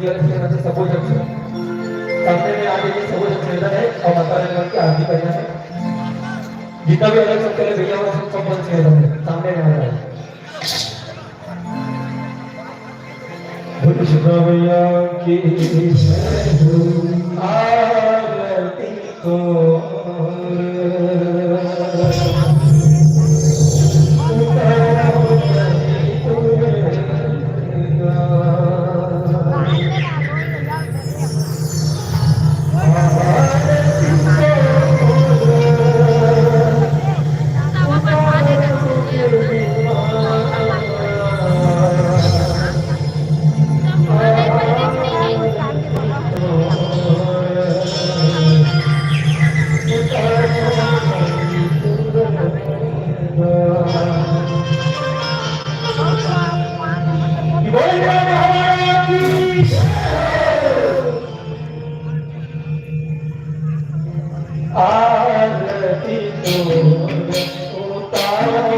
के सबोजन सामने में आगे ये सबोजन खेलता है और माता रानी की आरती करना है। जितना भी अलग सब पहले भैया और सब बंद खेल रहे हैं सामने में आ रहा है। भैया की आरती को आरती तो उतार